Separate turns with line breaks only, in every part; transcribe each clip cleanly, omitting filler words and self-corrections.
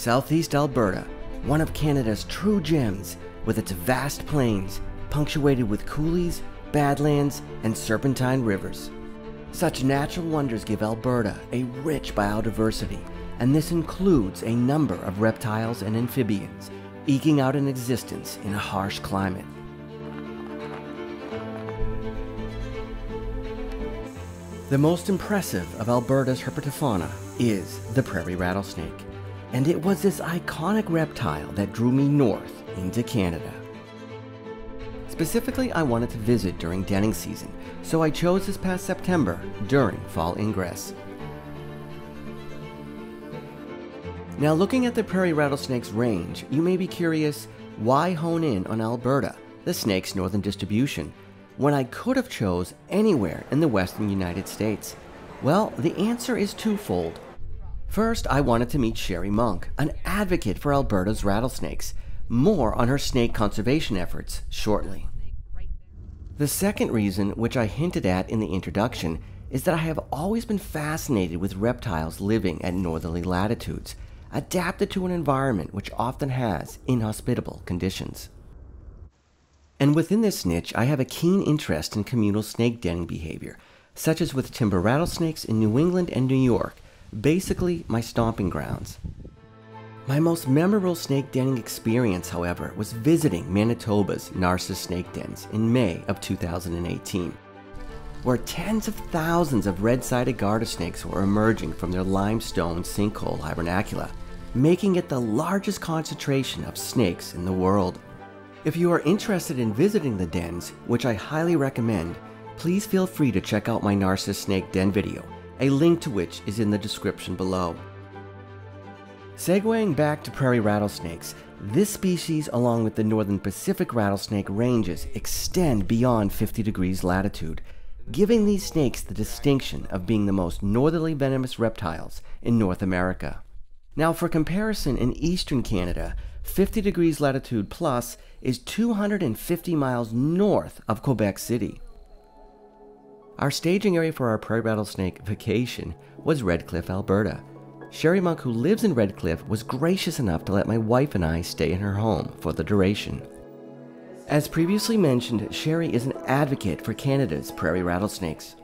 Southeast Alberta, one of Canada's true gems, with its vast plains, punctuated with coulees, badlands, and serpentine rivers. Such natural wonders give Alberta a rich biodiversity, and this includes a number of reptiles and amphibians, eking out an existence in a harsh climate. The most impressive of Alberta's herpetofauna is the prairie rattlesnake, and it was this iconic reptile that drew me north into Canada. Specifically, I wanted to visit during denning season, so I chose this past September during fall ingress. Now, looking at the prairie rattlesnake's range, you may be curious, why hone in on Alberta, the snake's northern distribution, when I could have chose anywhere in the western United States? Well, the answer is twofold. First, I wanted to meet Sheri Monk, an advocate for Alberta's rattlesnakes. More on her snake conservation efforts shortly. The second reason, which I hinted at in the introduction, is that I have always been fascinated with reptiles living at northerly latitudes, adapted to an environment which often has inhospitable conditions. And within this niche, I have a keen interest in communal snake denning behavior, such as with timber rattlesnakes in New England and New York, basically my stomping grounds. My most memorable snake denning experience, however, was visiting Manitoba's Narcissus snake dens in May of 2018, where tens of thousands of red-sided garter snakes were emerging from their limestone sinkhole hibernacula, making it the largest concentration of snakes in the world. If you are interested in visiting the dens, which I highly recommend, please feel free to check out my Narcissus snake den video, a link to which is in the description below. Segueing back to prairie rattlesnakes, this species, along with the northern Pacific rattlesnake ranges, extend beyond 50 degrees latitude, giving these snakes the distinction of being the most northerly venomous reptiles in North America. Now, for comparison, in eastern Canada, 50 degrees latitude plus is 250 miles north of Quebec City. Our staging area for our prairie rattlesnake vacation was Red Cliff, Alberta. Sheri Monk, who lives in Red Cliff, was gracious enough to let my wife and I stay in her home for the duration. As previously mentioned, Sheri is an advocate for Canada's prairie rattlesnakes.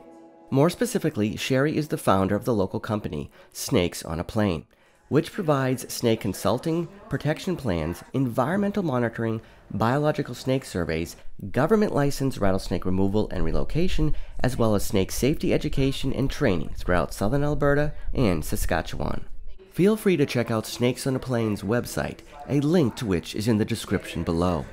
More specifically, Sheri is the founder of the local company, Snakes on a Plane, which provides snake consulting, protection plans, environmental monitoring, biological snake surveys, government licensed rattlesnake removal and relocation, as well as snake safety education and training throughout southern Alberta and Saskatchewan. Feel free to check out Snakes on a Plane's website, a link to which is in the description below.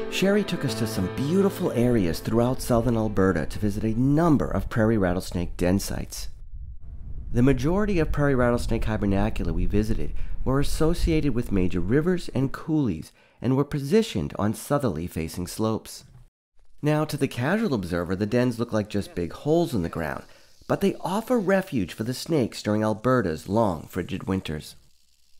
Sheri took us to some beautiful areas throughout southern Alberta to visit a number of prairie rattlesnake den sites. The majority of prairie rattlesnake hibernacula we visited were associated with major rivers and coulees and were positioned on southerly facing slopes. Now, to the casual observer, the dens look like just big holes in the ground, but they offer refuge for the snakes during Alberta's long, frigid winters.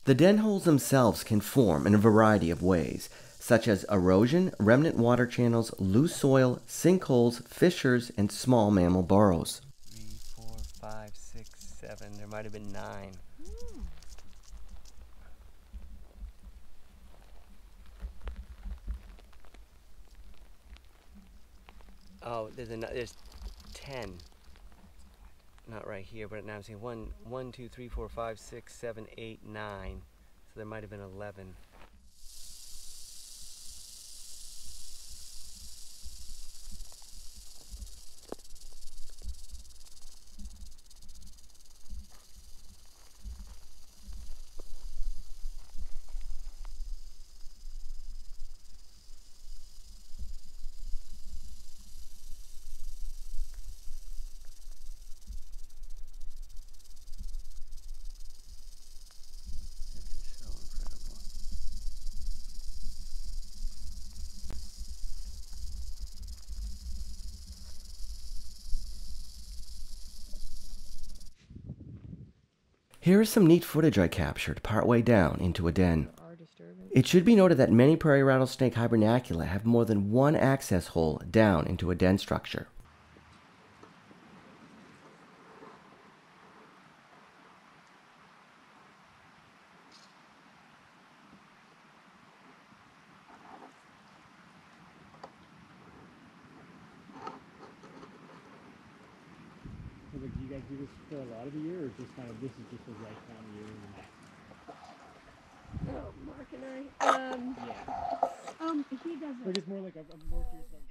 The den holes themselves can form in a variety of ways, such as erosion, remnant water channels, loose soil, sinkholes, fissures, and small mammal burrows.
3, 4, 5, 6, 7. There might have been 9. Oh, there's 10. Not right here, but now I'm seeing 1, 2, 3, 4, 5, 6, 7, 8, 9. So there might have been 11.
Here is some neat footage I captured partway down into a den. It should be noted that many prairie rattlesnake hibernacula have more than one access hole down into a den structure.
like do this for a lot of the year, or just kind of this is just the right time of year?
Oh, Mark and I. He doesn't.
Or just more like I'm more curious about.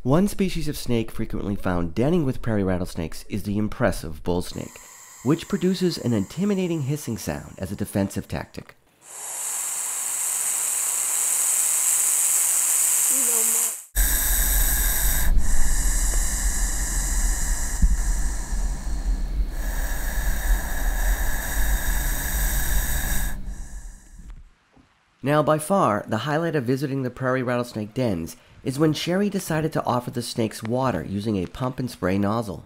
One species of snake frequently found denning with prairie rattlesnakes is the impressive bull snake, which produces an intimidating hissing sound as a defensive tactic. Now, by far, the highlight of visiting the prairie rattlesnake dens is when Sheri decided to offer the snakes water using a pump and spray nozzle.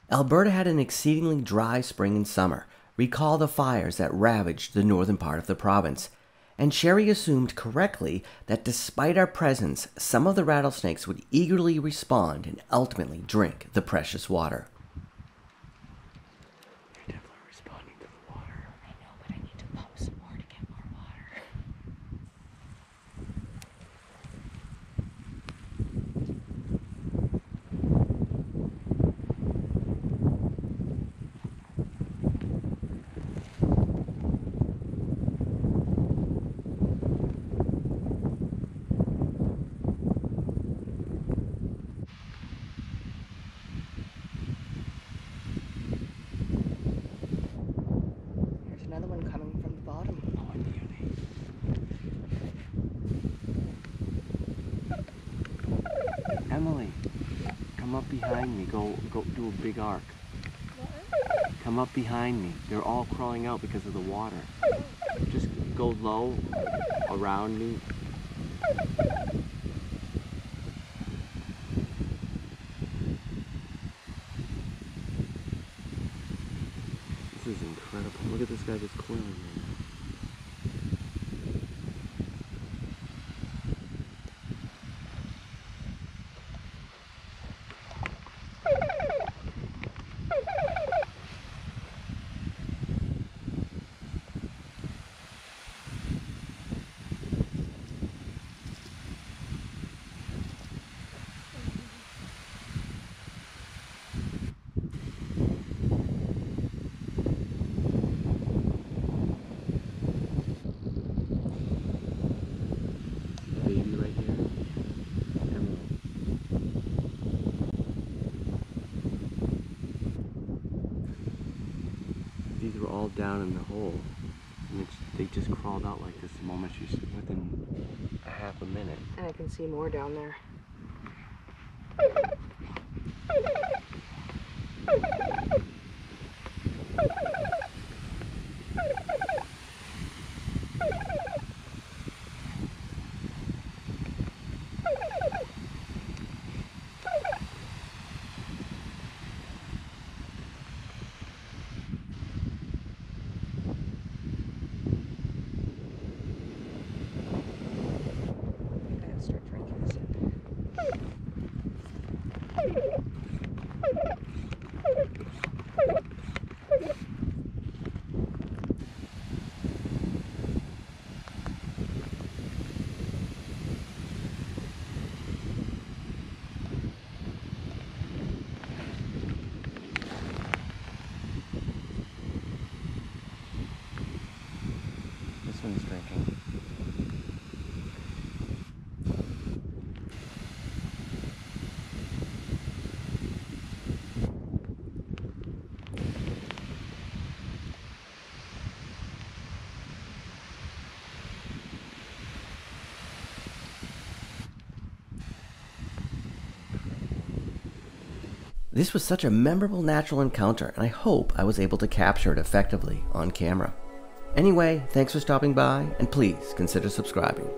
Alberta had an exceedingly dry spring and summer. Recall the fires that ravaged the northern part of the province. And Sheri assumed correctly that despite our presence, some of the rattlesnakes would eagerly respond and ultimately drink the precious water.
You're definitely responding to the water.
I know, but I need to pump some more to get more water. Another one coming from the bottom.
Oh, I hear these. Emily, come up behind me. Go do a big arc.
What?
Come up behind me. They're all crawling out because of the water. Just go low around me. This is incredible. Look at this guy just coiling right now. Baby right here. Emerald. These were all down in the hole. And they just crawled out like this the moment she's within a half a minute.
And I can see more down there. I gotta start drinking this in.
This one's drinking.
This was such a memorable natural encounter, and I hope I was able to capture it effectively on camera. Anyway, thanks for stopping by, and please consider subscribing.